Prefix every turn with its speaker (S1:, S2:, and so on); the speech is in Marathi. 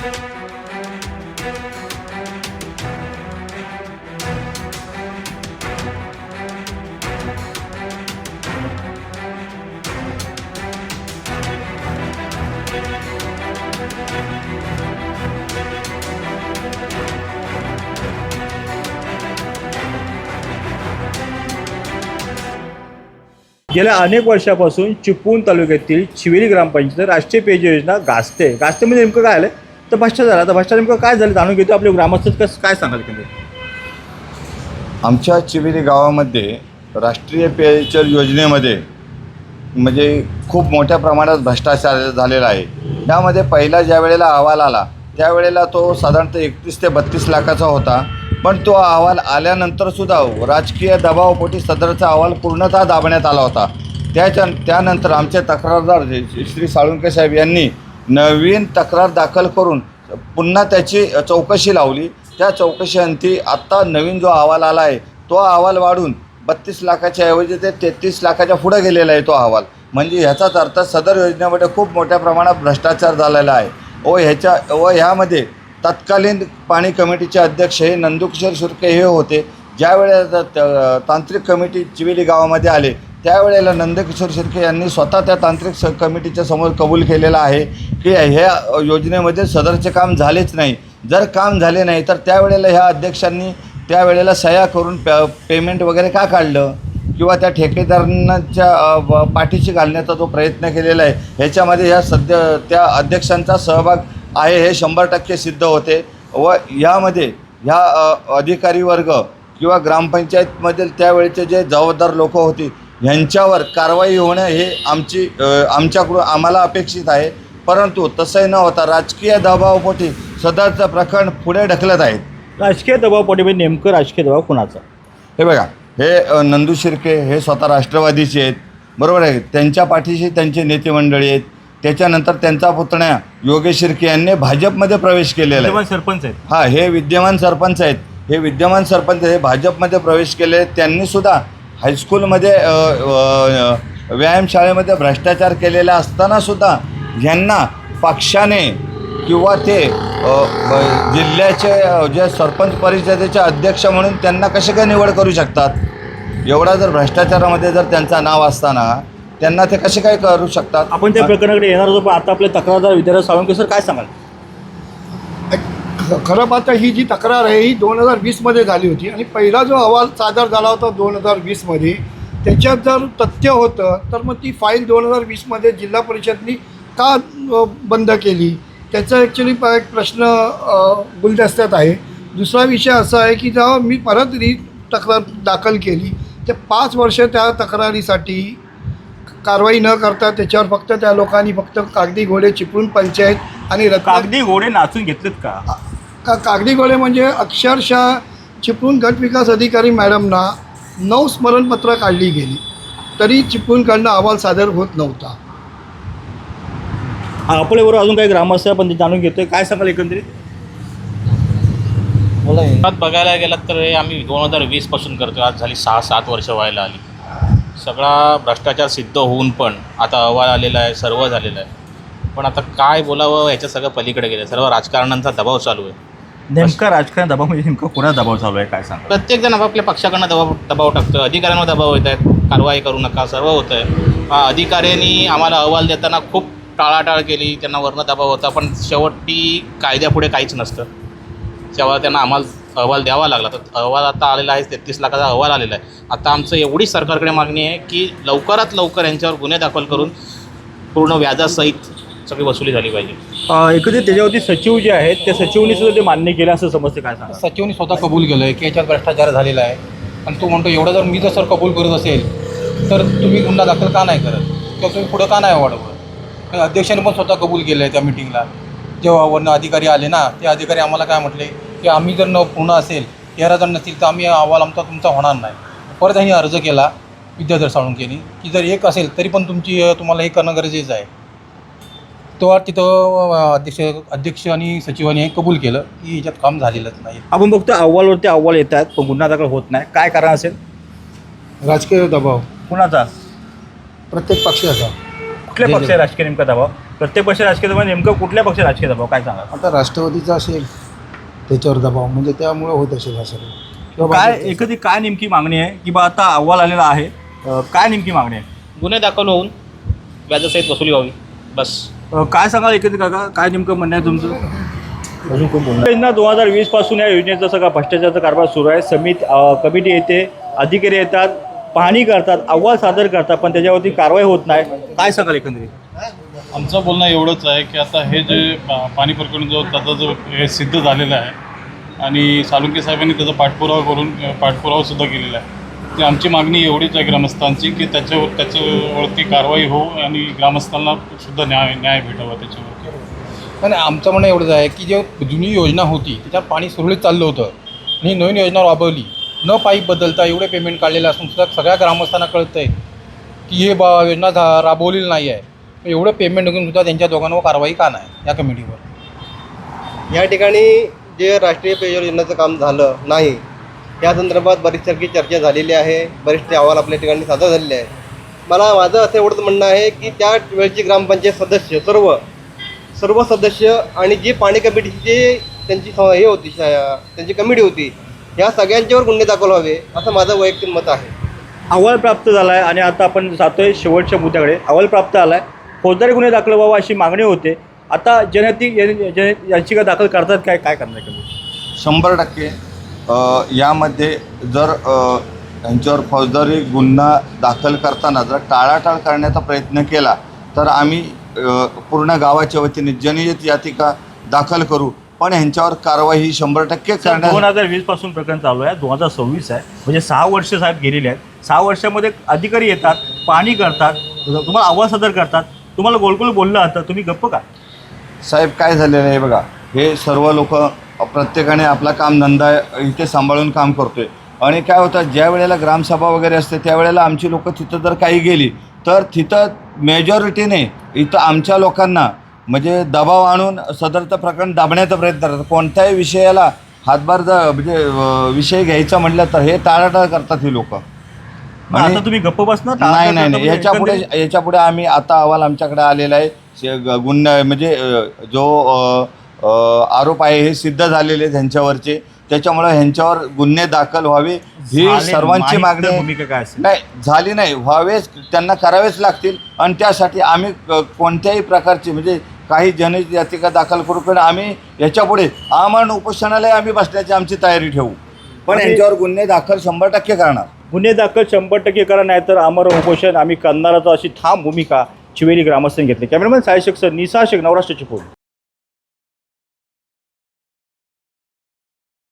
S1: गेल्या अनेक वर्षापासून चिपळूण तालुक्यातील चिवेली ग्रामपंचायत राष्ट्रीय पेयजल योजना गाजते नेमकं काय आलं तर भ्रष्टाचार झाला. तर भ्रष्टाचार नेमकं काय झालं जाणून घेतो. आपले ग्रामस्थ काय सांगाल की
S2: आमच्या चिवेली गावामध्ये राष्ट्रीय पेयजल योजनेमध्ये म्हणजे खूप मोठ्या प्रमाणात भ्रष्टाचार झालेला आहे. यामध्ये पहिला ज्या वेळेला अहवाल आला त्यावेळेला तो साधारणतः 31 ते 32 लाखाचा होता. पण तो अहवाल आल्यानंतरसुद्धा राजकीय दबावापोटी सदरचा अहवाल पूर्णतः दाबण्यात आला होता. त्यानंतर आमचे तक्रारदार श्री साळुंके साहेब यांनी नवीन तक्रार दाखल करून पुन्हा त्याची चौकशी लावली. त्या चौकशीअंती आत्ता नवीन जो अहवाल आला आहे तो अहवाल वाढून 32 लाखाच्या ऐवजी ते 33 लाखाच्या पुढे गेलेला आहे तो अहवाल. म्हणजे ह्याचाच अर्थ सदर योजनेमध्ये खूप मोठ्या प्रमाणात भ्रष्टाचार झालेला आहे. ह्यामध्ये तत्कालीन पाणी कमिटीचे अध्यक्ष हे नंदकिशोर शिर्के हे होते. ज्यावेळेला तांत्रिक कमिटी चिवेली गावामध्ये आले त्यावेळेला नंदकिशोर शिर्के यांनी स्वतः त्या तांत्रिक कमिटीच्या समोर कबूल केलेलं आहे की ह्या योजनेमध्ये सदरचे काम झालेच नाही. जर काम झाले नाही तर त्यावेळेला ह्या अध्यक्षांनी त्यावेळेला सह्या करून पेमेंट वगैरे का काढलं किंवा त्या ठेकेदारांच्या पाठीशी घालण्याचा जो प्रयत्न केलेला आहे ह्याच्यामध्ये त्या अध्यक्षांचा सहभाग आहे हे 100% सिद्ध होते. व यामध्ये ह्या अधिकारी वर्ग किंवा ग्रामपंचायतमधील त्यावेळेचे जे जबाबदार लोक होती ह्यांच्यावर कारवाई होणं हे आमच्याकडून आम्हाला अपेक्षित आहे. परंतु तसंही न होता राजकीय दबावापोटी सदरचं प्रकरण पुढे ढकलत आहेत.
S1: राजकीय दबावापोटी म्हणजे नेमकं राजकीय दबाव कोणाचा?
S2: हे बघा, हे नंदू शिर्के हे स्वतः राष्ट्रवादीचे आहेत, बरोबर आहे. त्यांच्या पाठीशी त्यांचे नेते मंडळी आहेत. त्याच्यानंतर त्यांचा पुतण्या योगेश शिर्के यांनी भाजपमध्ये प्रवेश केलेला आहे.
S1: सरपंच आहेत.
S2: हां, हे विद्यमान सरपंच आहेत. हे भाजपमध्ये प्रवेश केले आहेत. त्यांनीसुद्धा हायस्कूलमध्ये व्यायामशाळेमध्ये भ्रष्टाचार केलेला असतानासुद्धा ह्यांना पक्षाने किंवा ते जिल्ह्याचे जे सरपंच परिषदेचे अध्यक्ष म्हणून त्यांना कसे काय निवड करू शकतात? एवढा जर भ्रष्टाचारामध्ये जर त्यांचं नाव असताना त्यांना ते कसे काय करू शकतात?
S1: आपण त्या प्रकरणाकडे येणार होतो, पण आता आपले तक्रारदार विद्याराज साळुंके सर काय सांगाल?
S3: खरं पाहता ही जी तक्रार आहे ही 2020मध्ये झाली होती आणि पहिला जो अहवाल सादर झाला होता 2020मध्ये त्याच्यात जर तथ्य होतं तर मग ती फाईल 2020मध्ये जिल्हा परिषदनी का बंद केली त्याचा ॲक्च्युली एक प्रश्न गुलदस्त्यात आहे. दुसरा विषय असा आहे की जेव्हा मी परत तक्रार दाखल केली ते 5 वर्ष त्या तक्रारीसाठी कारवाई न करता त्याच्यावर फक्त त्या लोकांनी फक्त कागदी घोडे चिपळूण पंचायत आणि
S1: कागदी घोडे नाचून घेतलेत का?
S3: कागदी घोडे म्हणजे अक्षरशः चिपळूण गट विकास अधिकारी मॅडमना 9 स्मरणपत्र काढली गेली तरी चिपळूणकडनं अहवाल सादर होत नव्हता.
S1: आपल्याबरोबर अजून काही ग्रामस्थ आपण ते जाणून घेतोय. काय सांगाल एकंदरीत?
S4: बघायला गेलात तर हे आम्ही 2020 पासून करतो. आज झाली 6-7 वर्ष व्हायला आली. सगळा भ्रष्टाचार सिद्ध होऊन पण आता अहवाल आलेला आहे, सर्व झालेलं आहे. पण आता काय बोलावं ह्याच्या सगळं पलीकडे गेलं. सर्व राजकारण्यांचा दबाव चालू आहे.
S1: नेमका राजकारण दबाव म्हणजे नेमका कोणाचा दबाव चालू आहे काय सांगा?
S4: प्रत्येकजण आपापल्या पक्षाकडनं दबाव टाकतं. अधिकाऱ्यांवर दबाव येत आहेत, कारवाई करू नका, सर्व होतं आहे. अधिकाऱ्यांनी आम्हाला अहवाल देताना खूप टाळाटाळ केली, त्यांना वरनं दबाव होता. पण शेवटी कायद्यापुढे काहीच नसतं. तेव्हा त्यांना आम्हाला अहवाल द्यावा लागला. तर अहवाल आता आलेला आहे, 33 लाखाचा अहवाल आलेला आहे. आता आमचं एवढी सरकारकडे मागणी आहे की लवकरात लवकर यांच्यावर गुन्हे दाखल करून पूर्ण व्याजासहित सगळी वसुली झाली पाहिजे.
S1: एकंदरीत त्याच्यावरती सचिव जे आहेत त्या सचिवनी सुद्धा ते मान्य केलं असं समजते. काय सांगा?
S5: सचिवनी स्वतः कबूल केलं आहे की याच्यात भ्रष्टाचार झालेला आहे. आणि तो म्हणतो एवढं जर मी जर सर कबूल करत असेल तर तुम्ही गुन्हा दाखल का नाही करत किंवा तुम्ही पुढं का नाही वाढवत? अध्यक्षांनी पण स्वतः कबूल केलं आहे त्या मिटिंगला. जेव्हा वरनं अधिकारी आले ना ते अधिकारी आम्हाला काय म्हटले की आम्ही जर न पूर्ण असेल 13 जण नसतील तर आम्ही अहवाल तुमचा होणार नाही. परत त्यांनी अर्ज केला विद्याधर साळुंकेनी की जर एक असेल तरी पण तुम्हाला हे करणं गरजेचं आहे. तो तिथं अध्यक्ष आणि सचिवांनी हे कबूल केलं की याच्यात काम झालेलंच नाही.
S1: आपण बघतो अहवालवरती अहवाल येत आहेत पण गुन्हा दाखल होत नाही. काय कारण असेल?
S3: राजकीय दबाव
S1: कुणाचा?
S3: प्रत्येक पक्षाचा.
S1: कुठल्या पक्षाचा राजकीय नेमका दबाव? प्रत्येक पक्ष राजकीय दबाव, नेमकं कुठल्या पक्ष राजकीय दबाव काय सांगा?
S6: आता राष्ट्रवादीचा असेल त्याच्यावर दबाव, म्हणजे त्यामुळं होत असेल हा सर्व. किंवा
S1: काय
S6: भाजपचा.
S1: एखादी काय नेमकी मागणी आहे की बा आता अहवाल आलेला आहे, काय नेमकी मागणी आहे?
S4: गुन्हे दाखल होऊन व्याजासहित वसुली व्हावी बस.
S1: काय सांगाल एकंदरीत काका, काय नेमकं म्हणणं आहे तुमचं? अजून कोण बोलणार? योजना 2020 पासून या योजनेचा सगळा भ्रष्टाचाराचा कारभार सुरू आहे. कमिटी येते, अधिकारी येतात, पाहणी करतात, अहवाल सादर करतात, पण त्याच्यावरती कारवाई होत नाही. काय सांगाल एकंदरीत?
S7: आमचं बोलणं एवढंच आहे की आता हे जे पाणी प्रकरण जो त्याचा जो हे सिद्ध झालेलं आहे आणि साळुंखे साहेबांनी त्याचा पाठपुरावासुद्धा केलेला आहे. तर आमची मागणी एवढीच आहे ग्रामस्थांची की त्याच्यावरती कारवाई हो आणि ग्रामस्थांना सुद्धा न्याय भेटावा त्याच्यावरती.
S5: पण आमचं म्हणणं एवढंच आहे की जे जुनी योजना होती त्याच्यात पाणी सुरळीत चाललं होतं आणि नवीन योजना राबवली, न पाईप बदलता एवढे पेमेंट काढलेलं असून सुद्धा सगळ्या ग्रामस्थांना कळतं आहे की हे योजना राबवलेली नाही आहे. एवढं पेमेंट निघून सुद्धा त्यांच्या दोघांवर कारवाई का नाही या कमिटीवर?
S8: या ठिकाणी जे राष्ट्रीय पेयजल योजनेचं काम झालं नाही या संदर्भात बरीचशी चर्चा झालेली आहे, बरेचसे अहवाल आपल्या ठिकाणी सादर झालेले आहे. माझं असं एवढंच म्हणणं आहे की त्या वेळची ग्रामपंचायत सदस्य सर्व सदस्य आणि जी पाणी कमिटीची त्यांची हे होती, त्यांची कमिटी होती, या सगळ्यांच्यावर गुन्हे दाखल व्हावे असं माझं वैयक्तिक मत आहे.
S1: अहवाल प्राप्त झाला आहे आणि आता आपण जातोय शेवटच्या मुद्द्याकडे. अहवाल प्राप्त झाला आहे, फौजदारी गुन्हे दाखल व्हावा अशी मागणी होते. आता जनहित याचिका दाखल करतात काय करणार?
S2: 100% यामध्ये जर यांच्यावर फौजदारी गुन्हा दाखल करताना जर टाळाटाळ करण्याचा प्रयत्न केला तर आम्ही पूर्ण गावाच्या वतीने जनहित याचिका दाखल करू, पण ह्यांच्यावर कारवाई ही 100% करण्यात.
S1: 2020 पासून प्रकरण चालू आहे, 2026 आहे, म्हणजे 6 वर्ष साहेब गेलेले आहेत. 6 वर्षामध्ये अधिकारी येतात, पाणी करतात, तुम्हाला अहवाल सादर करतात, तुम्हाला गोलगोल बोललं जातं, तुम्ही गप्प का?
S2: साहेब काय झालेलं आहे बघा, हे सर्व लोक प्रत्येकाने आपला कामधंदा इथे सांभाळून काम करतोय आणि काय होतं, ज्या वेळेला ग्रामसभा वगैरे असते त्यावेळेला आमची लोक तिथं जर काही गेली तर तिथं मेजॉरिटीने इथं आमच्या लोकांना म्हणजे दबाव आणून सदरचं प्रकरण दाबण्याचा प्रयत्न करतात. कोणत्याही विषयाला हातभार म्हणजे विषय घ्यायचा म्हटलं तर हे टाळाटाळ करतात ही लोक.
S1: आता तुम्ही गप्प बसणार?
S2: नाही, याच्यापुढे आम्ही आता अहवाल आमच्याकडे आलेला आहे. गुन्हा म्हणजे जो आरोप आहे हे सिद्ध झालेले त्यांच्यावरचे, त्याच्यामुळे ह्यांच्यावर गुन्हे दाखल व्हावे ही सर्वांची मागणी आहे.
S1: भूमिका काय असेल?
S2: नाही झाली नाही, व्हावेच, त्यांना करावेच लागतील आणि त्यासाठी आम्ही कोणत्याही प्रकारची म्हणजे काही जनहित याचिका दाखल करू, पण आम्ही याच्यापुढे आमरण उपोषणालाही आम्ही बसण्याची आमची तयारी ठेवू, पण यांच्यावर गुन्हे दाखल 100% करणार.
S1: गुन्हे दाखल 100% करा, नाही तर आमरण उपोषण आम्ही करणारच अशी ठाम भूमिका चिवेली ग्रामस्थांनी घेतली. कॅमेरामॅन सायशेख सर, निसा शेख, नवराष्ट्र चिपळूण.